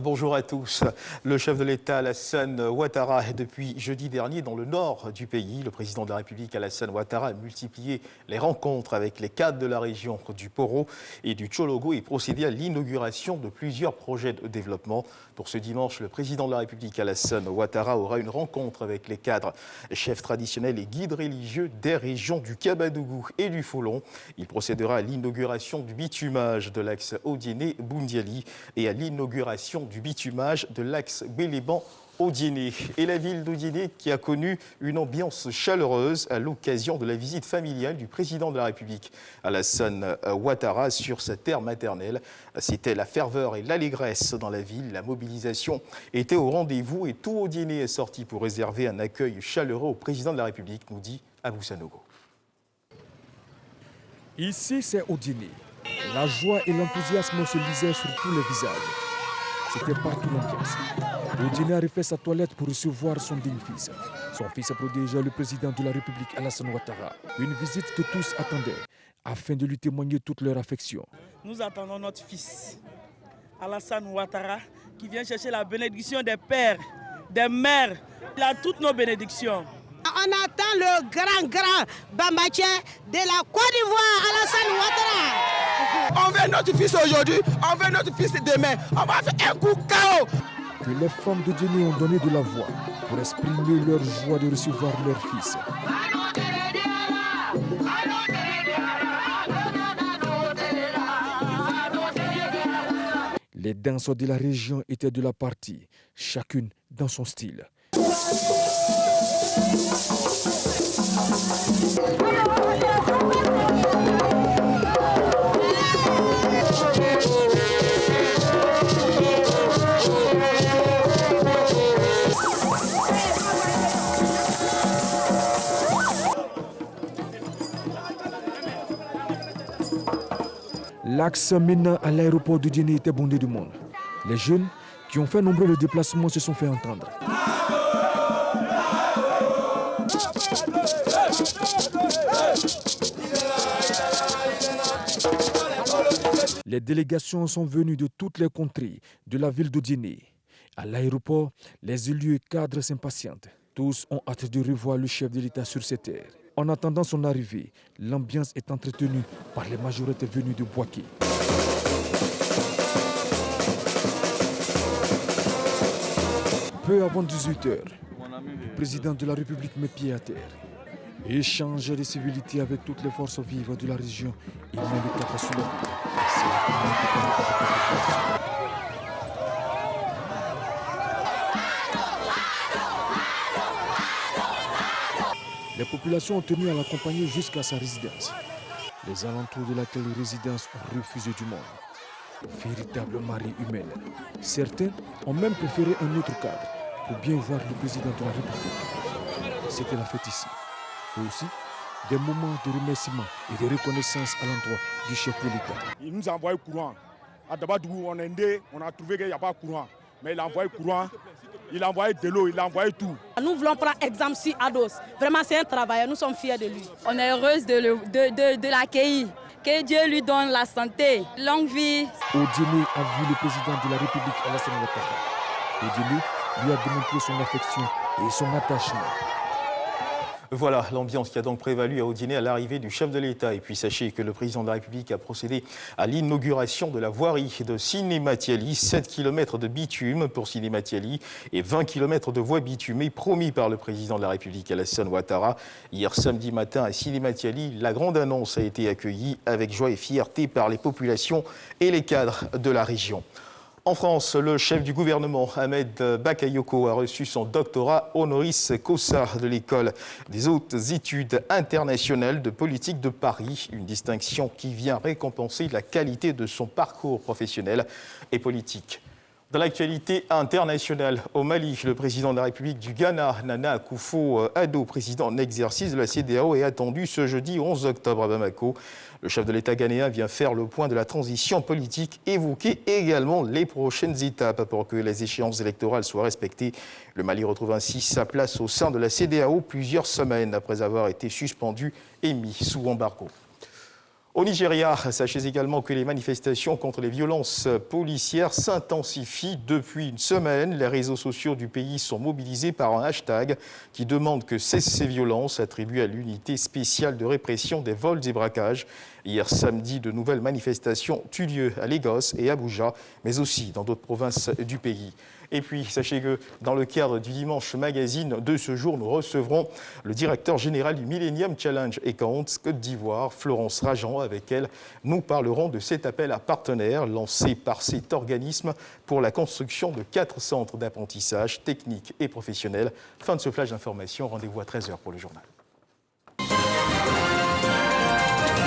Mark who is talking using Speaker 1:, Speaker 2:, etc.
Speaker 1: Bonjour à tous. Le chef de l'État, Alassane Ouattara, est depuis jeudi dernier dans le nord du pays. Le président de la République, Alassane Ouattara, a multiplié les rencontres avec les cadres de la région du Poro et du Tchologo et procédé à l'inauguration de plusieurs projets de développement. Pour ce dimanche, le président de la République, Alassane Ouattara, aura une rencontre avec les cadres, chefs traditionnels et guides religieux des régions du Kabadougou et du Folon. Il procédera à l'inauguration du bitumage de l'axe Odiéné-Boundiali et à l'inauguration du bitumage de l'axe Béléban-Odiéné. Et la ville d'Odiéné qui a connu une ambiance chaleureuse à l'occasion de la visite familiale du président de la République, Alassane Ouattara, sur sa terre maternelle. C'était la ferveur et l'allégresse dans la ville. La mobilisation était au rendez-vous et tout Odiéné est sorti pour réserver un accueil chaleureux au président de la République, nous dit Abou Sanogo.
Speaker 2: Ici, c'est Odiéné. La joie et l'enthousiasme se lisaient sur tous les visages. C'était partout l'ambiance. Odiéné a refait sa toilette pour recevoir son digne fils. Son fils protège le président de la République, Alassane Ouattara. Une visite que tous attendaient, afin de lui témoigner toute leur affection.
Speaker 3: Nous attendons notre fils, Alassane Ouattara, qui vient chercher la bénédiction des pères, des mères. Il a toutes nos bénédictions.
Speaker 4: On attend le grand Bambatché de la Côte d'Ivoire, Alassane Ouattara.
Speaker 5: On veut notre fils aujourd'hui, on veut notre fils demain. On va faire un coup KO.
Speaker 2: Que les femmes d'Odiéné ont donné de la voix pour exprimer leur joie de recevoir leur fils. Les danseurs de la région étaient de la partie, chacune dans son style. L'axe menant à l'aéroport d'Odiéné était bondé de monde. Les jeunes qui ont fait nombreux de déplacements se sont fait entendre. Les délégations sont venues de toutes les contrées de la ville d'Odiéné. À l'aéroport, les élus et cadres s'impatientent. Tous ont hâte de revoir le chef de l'État sur ces terres. En attendant son arrivée, l'ambiance est entretenue par les majorettes venues de Boaké. Peu avant 18 h, le président de la République met pied à terre. Échange de civilités avec toutes les forces vives de la région. Il met le cap sur la Les populations ont tenu à l'accompagner jusqu'à sa résidence. Les alentours de laquelle résidence ont refusé du monde. Véritable marée humaine. Certains ont même préféré un autre cadre pour bien voir le président de la République. C'était la fête ici. Et aussi, des moments de remerciement et de reconnaissance à l'endroit du chef de l'État.
Speaker 6: Il nous a envoyé courant. À Dabadougou, on est né, on a trouvé qu'il n'y a pas de courant. Mais il a envoyé courant, il a envoyé de l'eau, il a envoyé tout.
Speaker 4: Nous voulons prendre exemple sur Ados. Vraiment, c'est un travailleur, nous sommes fiers de lui.
Speaker 7: On est heureuse de l'accueillir. Que Dieu lui donne la santé, longue vie.
Speaker 2: Odiéné a vu le président de la République, Alassane Ouattara. Odiéné lui a démontré son affection et son attachement.
Speaker 1: Voilà l'ambiance qui a donc prévalu à Odiéné à l'arrivée du chef de l'État. Et puis sachez que le président de la République a procédé à l'inauguration de la voirie de Sinématiali, 7 km de bitume pour Sinématiali et 20 km de voies bitumées promis par le président de la République, Alassane Ouattara. Hier samedi matin à Sinématiali, la grande annonce a été accueillie avec joie et fierté par les populations et les cadres de la région. En France, le chef du gouvernement, Ahmed Bakayoko, a reçu son doctorat honoris causa de l'École des hautes études internationales de politique de Paris, une distinction qui vient récompenser la qualité de son parcours professionnel et politique. Dans l'actualité internationale, au Mali, le président de la République du Ghana, Nana Akufo-Addo, président en exercice de la CEDEAO, est attendu ce jeudi 11 octobre à Bamako. Le chef de l'État ghanéen vient faire le point de la transition politique, évoquer également les prochaines étapes pour que les échéances électorales soient respectées. Le Mali retrouve ainsi sa place au sein de la CEDEAO plusieurs semaines après avoir été suspendu et mis sous embargo. Au Nigeria, sachez également que les manifestations contre les violences policières s'intensifient depuis une semaine. Les réseaux sociaux du pays sont mobilisés par un hashtag qui demande que cessent ces violences attribuées à l'unité spéciale de répression des vols et braquages. Hier samedi, de nouvelles manifestations ont eu lieu à Lagos et Abuja, mais aussi dans d'autres provinces du pays. Et puis, sachez que dans le cadre du Dimanche Magazine de ce jour, nous recevrons le directeur général du Millennium Challenge Accounts Côte d'Ivoire, Florence Rajan. Avec elle, nous parlerons de cet appel à partenaires lancé par cet organisme pour la construction de 4 centres d'apprentissage technique et professionnel. Fin de ce flash d'information. Rendez-vous à 13h pour le journal.